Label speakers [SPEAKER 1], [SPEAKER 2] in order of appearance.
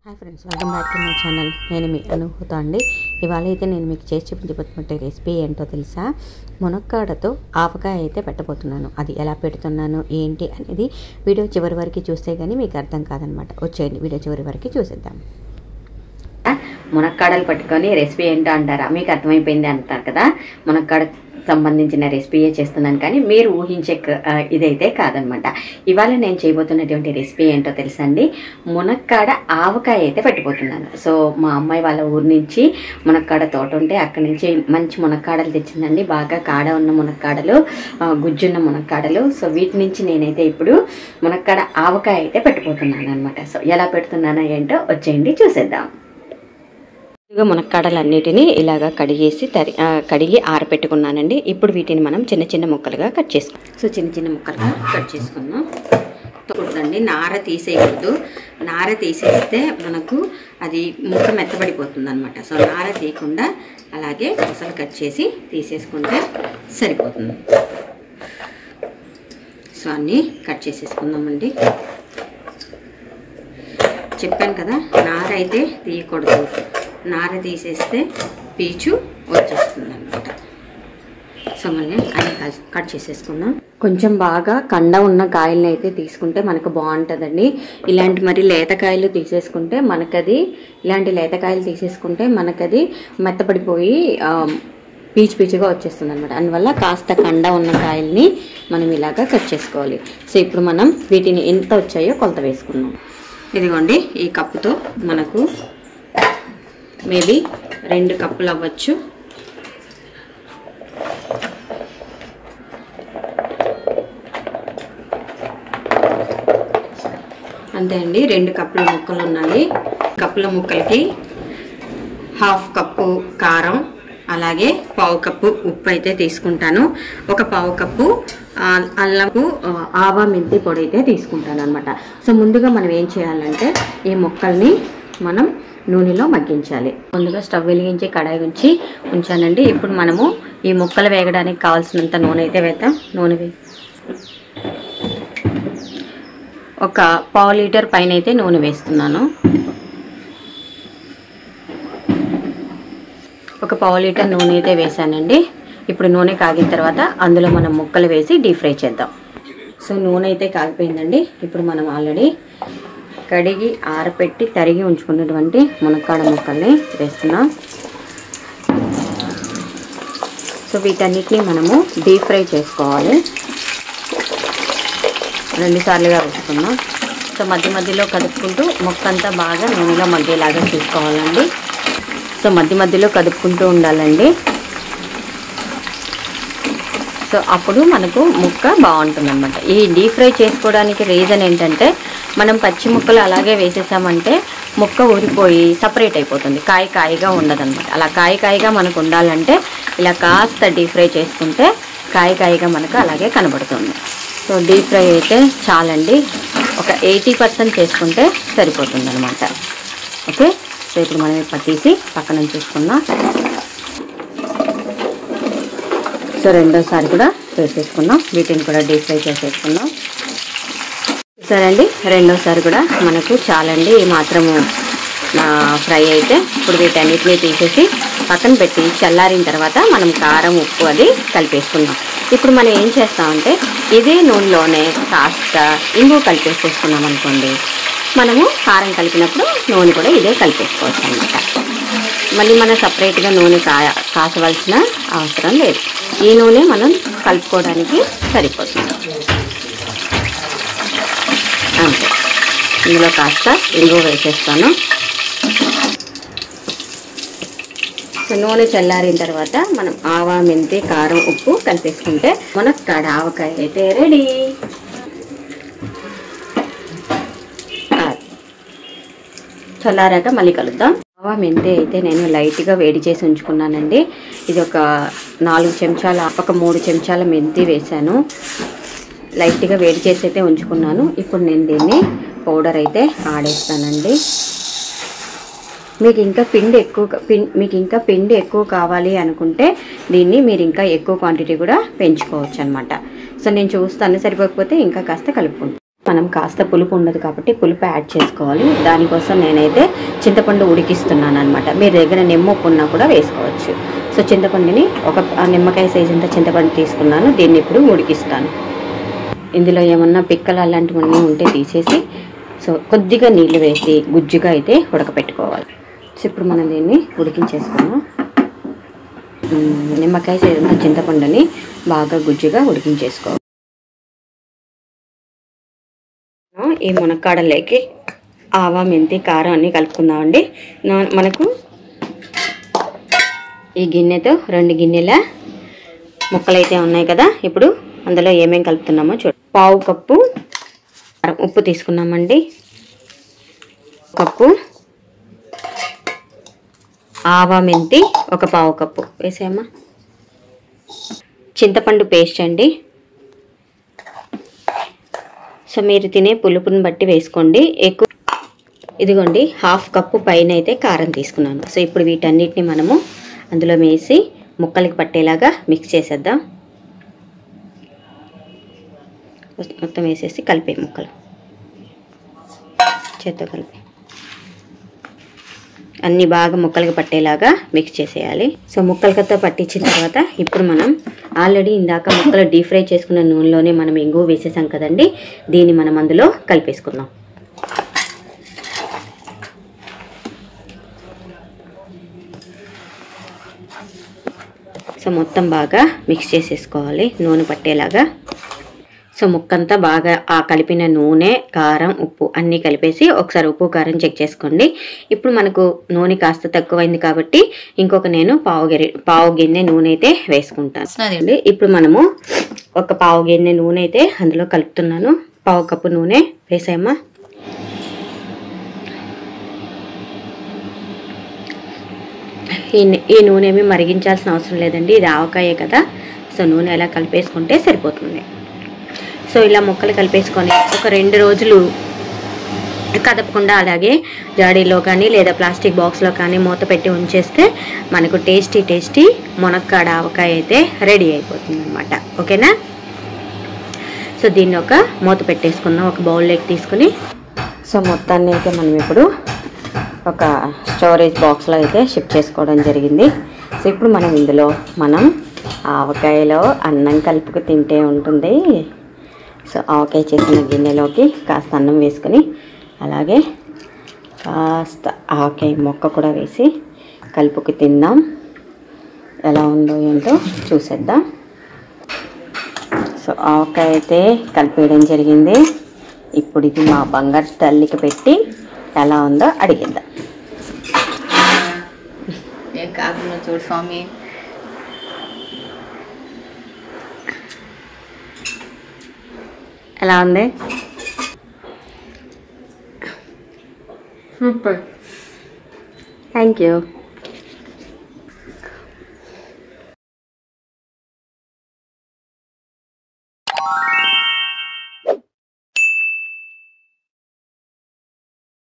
[SPEAKER 1] Hi friends, welcome back to my channel. నేను మీ అనుభూత అండి. ఇవాళ అయితే నేను మీకు చేసి చూపించబోతున్న రెసిపీ ఏంటో తెలుసా? మునక్కాడతో ఆవకాయ అయితే పెట్టబోతున్నాను. అది ఎలా పెడుతున్నాను ఏంటి అనేది వీడియో చివరి వరకు చూస్తే కానీ మీకు అర్థం కాదనమాట. వచ్చేయండి, వీడియో చివరి వరకు చూసేద్దాం. మునక్కాడలు పట్టుకొని రెసిపీ ఏంటో అంటారా? మీకు అర్థమైపోయింది అంటారు కదా. మునక్కాడ సంబంధించిన రెసిపీయే చేస్తున్నాను, కానీ మీరు ఊహించే ఇదైతే కాదనమాట. ఇవాళ నేను చేయబోతున్నటువంటి రెసిపీ ఏంటో తెలుసా అండి? మునక్కాడ ఆవకాయ అయితే పెట్టబోతున్నాను. సో మా అమ్మాయి వాళ్ళ ఊరి నుంచి మునక్కాడ తోట ఉంటే అక్కడి నుంచి మంచి మునక్కాడలు తెచ్చిందండి. బాగా కాడ ఉన్న మునక్కాడలు, గుజ్జున్న మునక్కాడలు. సో వీటి నుంచి నేనైతే ఇప్పుడు మునక్కాడ ఆవకాయ అయితే పెట్టబోతున్నాను అనమాట. సో ఎలా పెడుతున్నానో ఏంటో వచ్చేయండి చూసేద్దాం. మునక్కాడలన్నిటినీ ఇలాగా కడిగి ఆరపెట్టుకున్నానండి. ఇప్పుడు వీటిని మనం చిన్న చిన్న ముక్కలుగా కట్ చేసుకున్నాం. సో చిన్న చిన్న ముక్కలుగా కట్ చేసుకున్నాం. తప్పకూడదండి, నార తీసేయకూడదు. నార తీసేస్తే మనకు అది ముక్క మెత్తబడిపోతుంది అనమాట. సో నార తీయకుండా అలాగే అసలు కట్ చేసి తీసేసుకుంటే సరిపోతుంది. సో అన్నీ కట్ చేసేసుకుందామండి. చెప్పాను కదా, నార అయితే తీయకూడదు. నార తీసేస్తే పీచు వచ్చేస్తుంది అనమాట. సో మళ్ళీ అన్నీ కట్ చేసేసుకుందాం. కొంచెం బాగా కండ ఉన్న కాయలను అయితే తీసుకుంటే మనకు బాగుంటుందండి. ఇలాంటి మరి లేతకాయలు తీసేసుకుంటే మనకది మెత్తపడిపోయి పీచు పీచుగా వచ్చేస్తుంది అనమాట. అందువల్ల కాస్త కండ ఉన్న కాయల్ని మనం ఇలాగా కట్ చేసుకోవాలి. సో ఇప్పుడు మనం వీటిని ఎంత వచ్చాయో కొలత వేసుకుందాం. ఇదిగోండి, ఈ కప్పుతో మనకు మేబీ 2 కప్పులు అవ్వచ్చు. అంతే అండి, 2 కప్పుల ముక్కలు ఉన్నాయి. కప్పుల ముక్కలకి 1/2 కప్పు కారం, అలాగే 1/4 కప్పు ఉప్పు అయితే తీసుకుంటాను. 1/4 కప్పు అల్లము ఆవా మెంతి పొడి అయితే తీసుకుంటాను అనమాట. సో ముందుగా మనం ఏం చేయాలంటే ఈ ముక్కల్ని మనం నూనెలో మగ్గించాలి. ముందుగా స్టవ్ వెలిగించి కడాయి ఉంచానండి. ఇప్పుడు మనము ఈ ముక్కలు వేగడానికి కావాల్సినంత నూనె అయితే వేద్దాం. నూనె ఒక 1/2 లీటర్ పైన అయితే నూనె వేస్తున్నాను. ఒక 1/2 లీటర్ నూనె అయితే వేసానండి. ఇప్పుడు నూనె కాగిన తర్వాత అందులో మనం ముక్కలు వేసి డీప్ ఫ్రై చేద్దాం. సో నూనె అయితే కాగిపోయిందండి. ఇప్పుడు మనం ఆల్రెడీ కడిగి ఆరపెట్టి తరిగి ఉంచుకున్నటువంటి మునక్కాడ ముక్కల్ని వేస్తున్నాం. సో వీటన్నిటిని మనము డీప్ ఫ్రై చేసుకోవాలి. 2 సార్లుగా వేసుకున్నాం. సో మధ్య మధ్యలో కదుపుకుంటూ ముక్కంతా బాగా నూనెలో మగ్గేలాగా చూసుకోవాలండి. సో మధ్య మధ్యలో కదుపుకుంటూ ఉండాలండి. సో అప్పుడు మనకు ముక్క బాగుంటుంది అనమాట. ఈ డీప్ ఫ్రై చేసుకోవడానికి రీజన్ ఏంటంటే, మనం పచ్చి ముక్కలు అలాగే వేసేసామంటే ముక్క ఊరిపోయి సపరేట్ అయిపోతుంది, కాయగా ఉండదన్నమాట. అలా కాయగా మనకు ఉండాలంటే ఇలా కాస్త డీప్ ఫ్రై చేసుకుంటే కాయగా మనకు అలాగే కనబడుతుంది. సో డీప్ ఫ్రై అయితే చాలండి, ఒక 80% చేసుకుంటే సరిపోతుంది అనమాట. ఓకే, సో ఇప్పుడు మనం ఇప్పుడు తీసి పక్కన చూసుకుందాం. సో రెండోసారి కూడా వేసేసుకుందాం. వీటిని కూడా డీప్ ఫ్రై చేసేసుకుందాం. సరే అండి, రెండోసారి కూడా మనకు చాలండి ఈ మాత్రము ఫ్రై అయితే. ఇప్పుడు వీటన్నిటిని తీసేసి పక్కన పెట్టి చల్లారిన తర్వాత మనం కారం ఉప్పు అది కలిపేసుకుందాం. ఇప్పుడు మనం ఏం చేస్తామంటే ఇదే నూనెలోనే కాస్త ఇంగు కలిపేసేసుకున్నాం అనుకోండి, మనము కారం కలిపినప్పుడు నూనె కూడా ఇదే కలిపేసుకోవచ్చు అన్నమాట. మళ్ళీ మనం సపరేట్గా నూనె కాచవలసిన అవసరం లేదు. ఈ నూనె మనం కలుపుకోవడానికి సరిపోతుంది అంతే. ఇందులో కాస్త ఇంగువ వేసేస్తాను. సో నూనె చల్లారిన తర్వాత మనం ఆవా మెంతి కారం ఉప్పు కలిపేసుకుంటే మునక్కాడ ఆవకాయ అయితే రెడీ. చల్లారాక మళ్ళీ కలుద్దాం. ఆవా మెంతి అయితే నేను లైట్గా వేడి చేసి ఉంచుకున్నానండి. ఇది ఒక 4 చెంచాల, ఒక 3 చెంచాల మెంతి వేసాను. లైట్గా వేడి చేసి అయితే ఉంచుకున్నాను. ఇప్పుడు నేను దీన్ని పౌడర్ అయితే ఆడేస్తానండి. మీకు ఇంకా పిండి ఎక్కువ కావాలి అనుకుంటే దీన్ని మీరు ఇంకా ఎక్కువ క్వాంటిటీ కూడా పెంచుకోవచ్చు అనమాట. సో నేను చూస్తాను, సరిపోకపోతే ఇంకా కాస్త కలుపుకుంటాను. మనం కాస్త పులుపు ఉండదు కాబట్టి పులుపు యాడ్ చేసుకోవాలి. దానికోసం నేనైతే చింతపండు ఉడికిస్తున్నాను అనమాట. మీ దగ్గర నిమ్మప్పు ఉన్నా కూడా వేసుకోవచ్చు. సో చింతపండుని ఒక నిమ్మకాయ సైజ్ అంతా చింతపండు తీసుకున్నాను. దీన్ని ఇప్పుడు ఉడికిస్తాను. ఇందులో ఏమన్నా పిక్కలు అలాంటివన్నీ ఉంటే తీసేసి సో కొద్దిగా నీళ్ళు వేసి గుజ్జుగా అయితే ఉడకపెట్టుకోవాలి. సో ఇప్పుడు మనం దీన్ని ఉడికించేసుకున్నాం. నిమ్మకాయ సైజ్ అంతా చింతపండుని బాగా గుజ్జుగా ఉడికించేసుకోవాలి. ఈ మునక్కాడలేకి ఆవా, మెంతి, కారం అన్నీ కలుపుకుందామండి. మనకు ఈ గిన్నెతో 2 గిన్నెల ముక్కలు అయితే ఉన్నాయి కదా. ఇప్పుడు అందులో ఏమేమి కలుపుతున్నామో చూడండి. 1/2 కప్పు ఉప్పు తీసుకున్నామండి. 1 కప్పు ఆవా, మెంతి 1/4 కప్పు వేసామా. చింతపండు పేస్ట్ అండి. సో మీరు తినే పులుపుని బట్టి వేసుకోండి. ఎక్కువ ఇదిగోండి 1/2 కప్పు పైన అయితే కారం తీసుకున్నాను. సో ఇప్పుడు వీటన్నిటిని మనము అందులో వేసి ముక్కలకి పట్టేలాగా మిక్స్ చేసేద్దాం. మొత్తం వేసేసి కలిపే ముక్కలు చేత్తో కలిపి అన్నీ బాగా ముక్కలకి పట్టేలాగా మిక్స్ చేసేయాలి. సో ముక్కలకతో పట్టించిన తర్వాత ఇప్పుడు మనం ఆల్రెడీ ఇందాక ముక్కలు డీప్ ఫ్రై చేసుకున్న నూనెలోనే మనం ఇంగువ వేసేసాం కదండి. దీన్ని మనం అందులో కలిపేసుకుందాం. సో మొత్తం బాగా మిక్స్ చేసేసుకోవాలి నూనె పట్టేలాగా. సో ముక్కంతా బాగా ఆ కలిపిన నూనె, కారం, ఉప్పు అన్నీ కలిపేసి ఒకసారి ఉప్పు కారం చెక్ చేసుకోండి. ఇప్పుడు మనకు నూనె కాస్త తక్కువైంది కాబట్టి ఇంకొక నేను పావు గిన్నె నూనె అయితే వేసుకుంటాను. ఇప్పుడు మనము ఒక పావు గిన్నె నూనె అయితే అందులో కలుపుతున్నాను. 1/2 కప్పు నూనె వేసామా. ఈ నూనె ఏమి మరిగించాల్సిన అవసరం లేదండి. ఇది ఆవకాయే కదా. సో నూనె ఎలా కలిపేసుకుంటే సరిపోతుంది. సో ఇలా ముక్కలు కలిపేసుకొని ఒక 2 రోజులు కదపకుండా అలాగే జాడీలో కానీ లేదా ప్లాస్టిక్ బాక్స్లో కానీ మూత పెట్టి ఉంచేస్తే మనకు టేస్టీ మునక్కాడ ఆవకాయ అయితే రెడీ అయిపోతుంది అనమాట. ఓకేనా. సో దీన్ని ఒక మూత పెట్టేసుకుందాం. ఒక బౌల్లోకి తీసుకుని సో మొత్తాన్ని అయితే మనం ఇప్పుడు ఒక స్టోరేజ్ బాక్స్లో అయితే షిఫ్ట్ చేసుకోవడం జరిగింది. సో ఇప్పుడు మనం ఇందులో ఆవకాయలో అన్నం కలుపుకు తింటే ఉంటుంది. సో ఆవకాయ చేసిన గిన్నెలోకి కాస్త అన్నం వేసుకొని అలాగే కాస్త ఆవకాయ మొక్క కూడా వేసి కలుపుకు తిందాం. ఎలా ఉందో ఏంటో చూసేద్దాం. సో ఆవకాయ అయితే కలిపేయడం జరిగింది. ఇప్పుడు ఇది మా బంగారు తల్లికి పెట్టి ఎలా ఉందో అడిగిద్దాం.
[SPEAKER 2] ఏ కాకుండా చూడు స్వామి.
[SPEAKER 1] ఎలా ఉంది?
[SPEAKER 2] సూపర్.
[SPEAKER 1] Thank you.